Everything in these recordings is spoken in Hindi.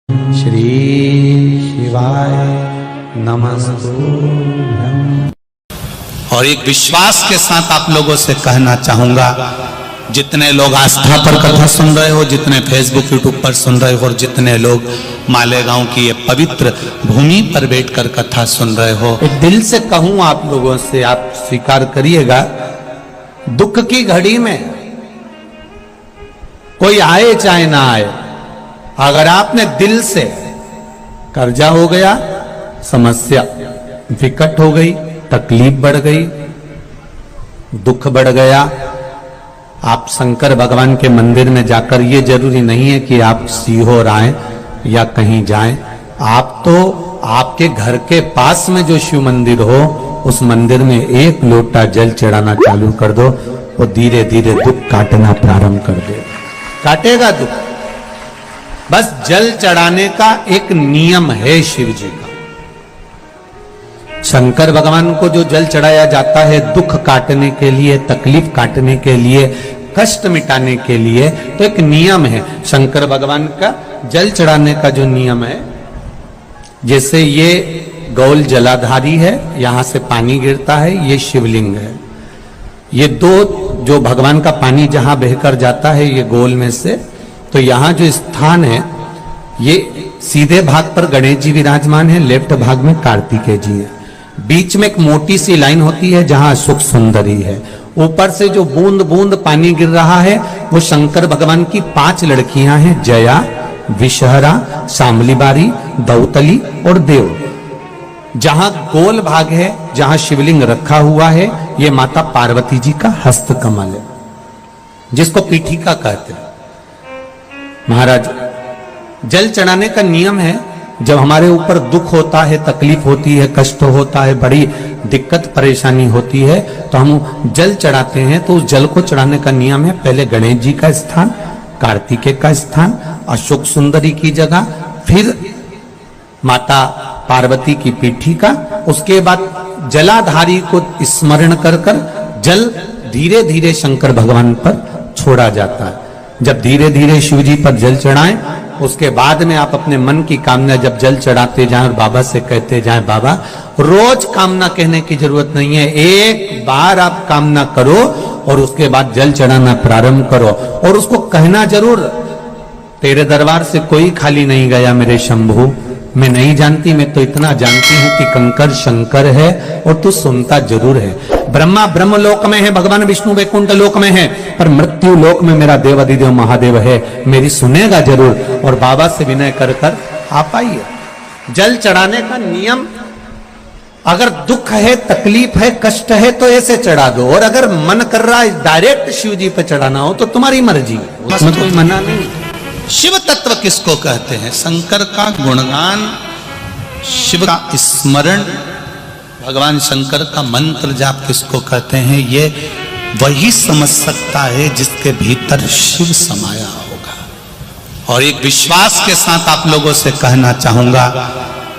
श्री शिवाय नमस्तुभ्यं। और एक विश्वास के साथ आप लोगों से कहना चाहूंगा, जितने लोग आस्था पर कथा सुन रहे हो, जितने फेसबुक यूट्यूब पर सुन रहे हो, और जितने लोग मालेगांव की ये पवित्र भूमि पर बैठकर कथा सुन रहे हो, दिल से कहूं आप लोगों से, आप स्वीकार करिएगा, दुख की घड़ी में कोई आए चाहे ना आए, अगर आपने दिल से, कर्जा हो गया, समस्या विकट हो गई, तकलीफ बढ़ गई, दुख बढ़ गया, आप शंकर भगवान के मंदिर में जाकर, ये जरूरी नहीं है कि आप सीहोर आए या कहीं जाएं, आप तो आपके घर के पास में जो शिव मंदिर हो, उस मंदिर में एक लोटा जल चढ़ाना चालू कर दो, वो धीरे धीरे दुख काटना प्रारंभ कर दे, काटेगा दुख। बस जल चढ़ाने का एक नियम है शिव जी का। शंकर भगवान को जो जल चढ़ाया जाता है दुख काटने के लिए, तकलीफ काटने के लिए, कष्ट मिटाने के लिए, तो एक नियम है शंकर भगवान का जल चढ़ाने का जो नियम है। जैसे ये गौल जलाधारी है, यहां से पानी गिरता है, ये शिवलिंग है। ये दो जो भगवान का पानी जहां बहकर जाता है ये गोल में से, तो यहां जो स्थान है, ये सीधे भाग पर गणेश जी विराजमान है, लेफ्ट भाग में कार्तिकेय जी है, बीच में एक मोटी सी लाइन होती है जहां अशोक सुंदरी है, ऊपर से जो बूंद बूंद पानी गिर रहा है वो शंकर भगवान की 5 लड़कियां हैं, जया, विषहरा, शामलीबारी, दौतली और देव। जहां गोल भाग है, जहां शिवलिंग रखा हुआ है, ये माता पार्वती जी का हस्त कमल है, जिसको पीठिका कहते हैं। महाराज, जल चढ़ाने का नियम है, जब हमारे ऊपर दुख होता है, तकलीफ होती है, कष्ट होता है, बड़ी दिक्कत परेशानी होती है, तो हम जल चढ़ाते हैं। तो उस जल को चढ़ाने का नियम है, पहले गणेश जी का स्थान, कार्तिकेय का स्थान, अशोक सुंदरी की जगह, फिर माता पार्वती की पीठिका, उसके बाद जलाधारी को स्मरण कर कर जल धीरे धीरे शंकर भगवान पर छोड़ा जाता है। जब धीरे धीरे शिव जी पर जल चढ़ाएं, उसके बाद में आप अपने मन की कामना जब जल चढ़ाते जाएं और बाबा से कहते जाएं, बाबा रोज कामना कहने की जरूरत नहीं है, एक बार आप कामना करो और उसके बाद जल चढ़ाना प्रारंभ करो, और उसको कहना जरूर, तेरे दरबार से कोई खाली नहीं गया मेरे शंभू, मैं नहीं जानती, मैं तो इतना जानती हूं कि कंकर शंकर है और तू सुनता जरूर है। ब्रह्मा ब्रह्म लोक में है, भगवान विष्णु वैकुंठ लोक में है, पर मृत्यु लोक में मेरा देव अधिदेव महादेव है, मेरी सुनेगा जरूर। और बाबा से विनय कर कर आप आइए। जल चढ़ाने का नियम, अगर दुख है, तकलीफ है, कष्ट है, तो ऐसे चढ़ा दो, और अगर मन कर रहा है डायरेक्ट शिव जी पे चढ़ाना हो तो तुम्हारी मर्जी, उसमें कोई मना नहीं। शिव तत्व किसको कहते हैं? शंकर का गुणगान, शिव का स्मरण, भगवान शंकर का मंत्र जाप किसको कहते हैं? ये वही समझ सकता है जिसके भीतर शिव समाया होगा। और एक विश्वास के साथ आप लोगों से कहना चाहूंगा,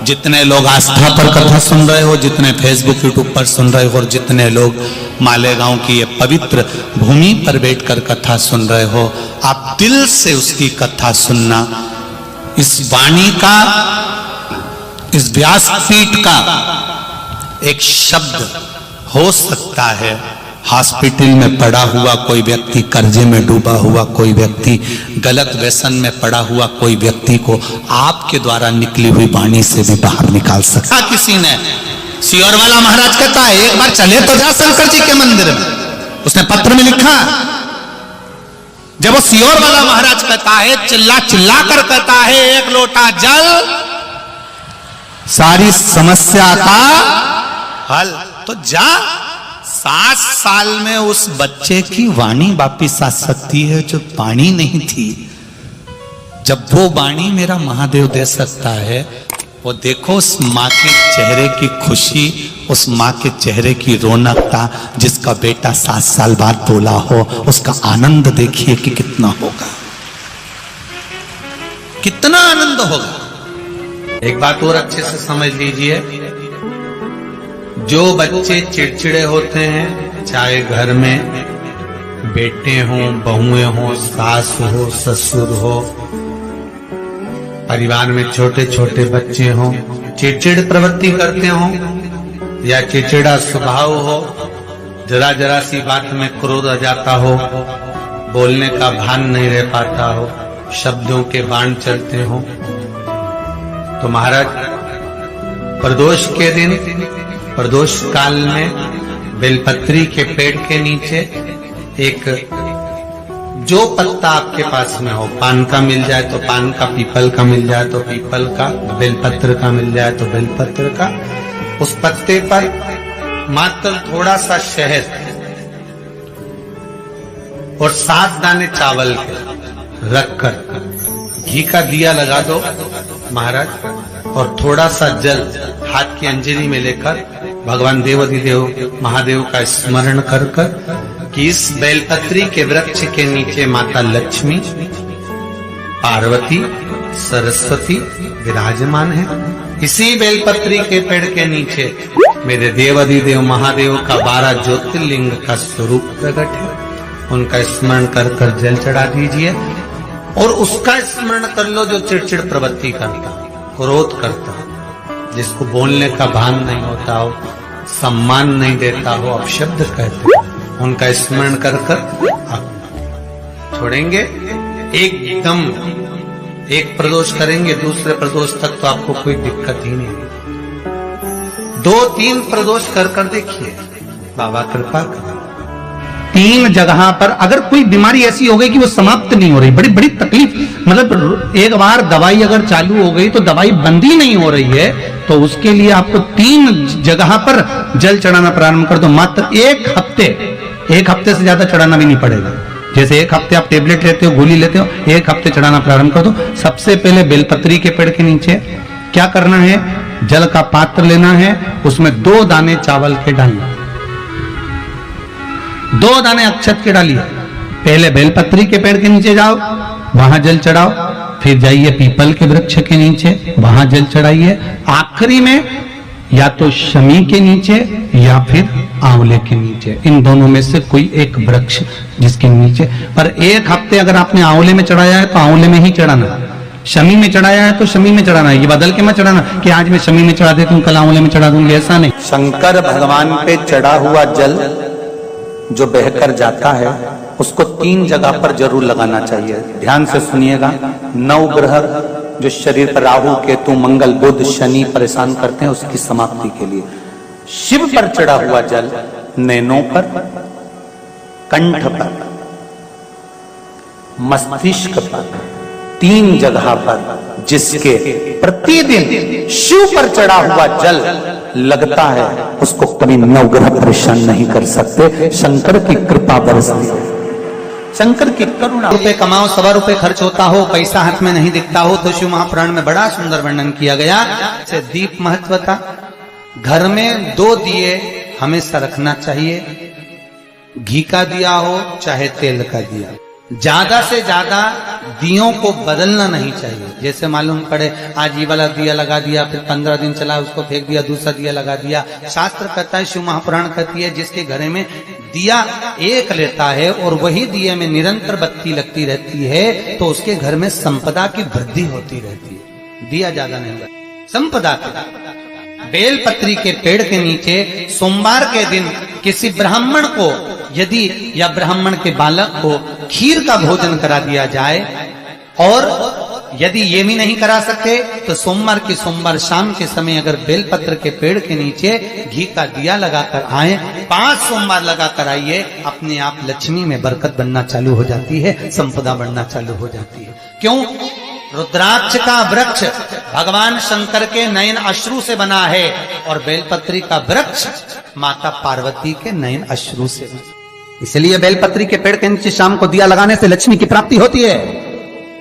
जितने लोग आस्था पर कथा सुन रहे हो, जितने फेसबुक यूट्यूब पर सुन रहे हो, और जितने लोग मालेगांव की ये पवित्र भूमि पर बैठकर कथा सुन रहे हो, आप दिल से उसकी कथा सुनना। इस वाणी का, इस व्यासपीठ का एक शब्द हो सकता है, हॉस्पिटल में पड़ा हुआ कोई व्यक्ति, कर्जे में डूबा हुआ कोई व्यक्ति, गलत व्यसन में पड़ा हुआ कोई व्यक्ति को आपके द्वारा निकली हुई वाणी से भी बाहर निकाल सकता। किसी ने, सियोर वाला महाराज कहता है, एक बार चले तो जा शंकर जी के मंदिर में, उसने पत्र में लिखा। जब वो सियोर वाला महाराज कहता है, चिल्ला चिल्ला कर कहता है, एक लोटा जल सारी समस्या का हल, तो जा। 7 साल में उस बच्चे की वाणी वापिस आ सकती है जो वाणी नहीं थी। जब वो वाणी मेरा महादेव दे सकता है, वो देखो उस माँ के चेहरे की खुशी, उस माँ के चेहरे की रौनकता, जिसका बेटा 7 साल बाद बोला हो, उसका आनंद देखिए कि कितना होगा, कितना आनंद होगा। एक बात और अच्छे से समझ लीजिए, जो बच्चे चिड़चिड़े होते हैं, चाहे घर में बेटे हों, बहुएं हों, सास हो, ससुर हो, परिवार में छोटे छोटे बच्चे हों, चिड़चिड़ प्रवृत्ति करते हों या चिड़चिड़ा स्वभाव हो, जरा जरा सी बात में क्रोध आ जाता हो, बोलने का भान नहीं रह पाता हो, शब्दों के बाण चलते हो, तो महाराज प्रदोष के दिन, प्रदोष काल में बेलपत्री के पेड़ के नीचे एक जो पत्ता आपके पास में हो, पान का मिल जाए तो पान का, पीपल का मिल जाए तो पीपल का, बेलपत्र का मिल जाए तो बेलपत्र का, उस पत्ते पर मात्र थोड़ा सा शहद और 7 दाने चावल के रखकर घी का दिया लगा दो महाराज, और थोड़ा सा जल हाथ की अंजलि में लेकर भगवान देवाधिदेव महादेव का स्मरण कर कि इस बेलपत्री के वृक्ष के नीचे माता लक्ष्मी, पार्वती, सरस्वती विराजमान है। इसी बेलपत्री के पेड़ के नीचे मेरे देवाधिदेव महादेव का 12 ज्योतिर्लिंग का स्वरूप प्रकट है। उनका स्मरण कर जल चढ़ा दीजिए और उसका स्मरण कर लो जो चिड़चिड़ प्रवृत्ति करता, क्रोध करता, जिसको बोलने का भान नहीं होता हो, सम्मान नहीं देता हो, अपशब्द कहते हो, उनका स्मरण कर आप छोड़ेंगे। एकदम एक प्रदोष करेंगे, दूसरे प्रदोष तक तो आपको कोई दिक्कत ही नहीं। 2-3 प्रदोष कर देखिए, बाबा कृपा कर। 3 जगह पर अगर कोई बीमारी ऐसी हो गई कि वो समाप्त नहीं हो रही, बड़ी बड़ी तकलीफ, मतलब एक बार दवाई अगर चालू हो गई तो दवाई बंद ही नहीं हो रही है, तो उसके लिए आपको 3 जगह पर जल चढ़ाना प्रारंभ कर दो। मात्र 1 हफ्ते से ज्यादा चढ़ाना भी नहीं पड़ेगा। जैसे 1 हफ्ते आप टेबलेट लेते हो, गोली लेते हो, 1 हफ्ते चढ़ाना प्रारंभ कर दो। सबसे पहले बेलपत्री के पेड़ के नीचे क्या करना है, जल का पात्र लेना है, उसमें 2 दाने चावल के डालना, 2 दाने अक्षत के डालिए। पहले बेलपत्री के पेड़ के नीचे जाओ, वहां जल चढ़ाओ, फिर जाइए पीपल के वृक्ष के नीचे, वहां जल चढ़ाइए। आखिरी में या तो शमी के नीचे या फिर आंवले के नीचे, इन दोनों में से कोई एक वृक्ष जिसके नीचे। पर 1 हफ्ते अगर आपने आंवले में चढ़ाया है तो आंवले में ही चढ़ाना, शमी में चढ़ाया है तो शमी में चढ़ाना है। ये बदल के मत चढ़ाना कि आज मैं शमी में चढ़ा देता हूं, कल आंवले में चढ़ा दूंगी, ऐसा नहीं। शंकर भगवान पे चढ़ा हुआ जल जो बहकर जाता है उसको 3 जगह पर जरूर लगाना चाहिए। ध्यान से सुनिएगा। 9 ग्रह जो शरीर पर राहु, केतु, मंगल, बुध, शनि परेशान करते हैं, उसकी समाप्ति के लिए शिव पर चढ़ा हुआ जल नैनों पर, कंठ पर, मस्तिष्क पर, 3 जगह पर जिसके प्रतिदिन शिव पर चढ़ा हुआ जल लगता है उसको कभी 9 ग्रह परेशान नहीं कर सकते। शंकर की कृपा बरसती है, शंकर की करुणा। रुपए कमाओ, 1.25 रुपए खर्च होता हो, पैसा हाथ में नहीं दिखता हो, तो शिव महापुराण में बड़ा सुंदर वर्णन किया गया। दीप महत्वता, घर में 2 दिए हमेशा रखना चाहिए, घी का दिया हो चाहे तेल का दिया। ज्यादा से ज्यादा दियों को बदलना नहीं चाहिए। जैसे मालूम पड़े आज ये वाला दिया लगा दिया, फिर 15 दिन चला उसको फेंक दिया, दूसरा दिया लगा दिया। शास्त्र कहता है, शिव महापुराण कहती है, जिसके घर में दिया एक लेता है और वही दिए में निरंतर बत्ती लगती रहती है तो उसके घर में संपदा की वृद्धि होती रहती है। दिया ज्यादा नहीं लगता, संपदा की। बेलपत्री के पेड़ के नीचे सोमवार के दिन किसी ब्राह्मण को यदि या ब्राह्मण के बालक को खीर का भोजन करा दिया जाए, और यदि ये भी नहीं करा सकते तो सोमवार की सोमवार शाम के समय अगर बेलपत्र के पेड़ के नीचे घी का दिया लगाकर आए, 5 सोमवार लगाकर आइए, अपने आप लक्ष्मी में बरकत बनना चालू हो जाती है, संपदा बढ़ना चालू हो जाती है। क्यों? रुद्राक्ष का वृक्ष भगवान शंकर के नयन अश्रु से बना है और बेलपत्री का वृक्ष माता पार्वती के नयन अश्रु से बना। इसलिए बेलपत्री के पेड़ के नीचे शाम को दिया लगाने से लक्ष्मी की प्राप्ति होती है।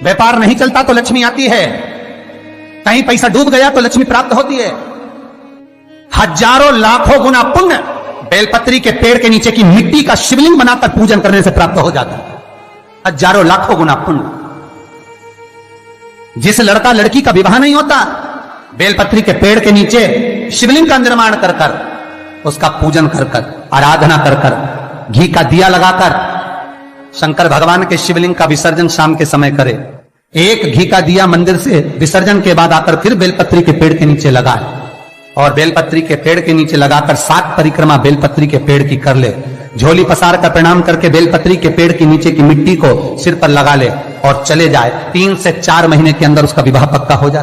व्यापार नहीं चलता तो लक्ष्मी आती है, कहीं पैसा डूब गया तो लक्ष्मी प्राप्त होती है। हजारों लाखों गुना पुण्य बेलपत्री के पेड़ के नीचे की मिट्टी का शिवलिंग बनाकर पूजन करने से प्राप्त हो जाता है। हजारों लाखों गुना पुण्य। जिस लड़का लड़की का विवाह नहीं होता, बेलपत्री के पेड़ के नीचे शिवलिंग का निर्माण कर कर, उसका पूजन कर कर, आराधना कर कर, घी का दिया लगाकर शंकर भगवान के शिवलिंग का विसर्जन शाम के समय करे, एक घी का दिया मंदिर से विसर्जन के बाद आकर फिर बेलपत्री के पेड़ के नीचे लगाए और बेलपत्री के पेड़ के नीचे लगाकर 7 परिक्रमा बेलपत्री के पेड़ की कर ले। झोली पसार कर प्रणाम करके बेलपत्री के पेड़ के नीचे की मिट्टी को सिर पर लगा ले और चले जाए। 3 से 4 महीने के अंदर उसका विवाह पक्का हो जाता।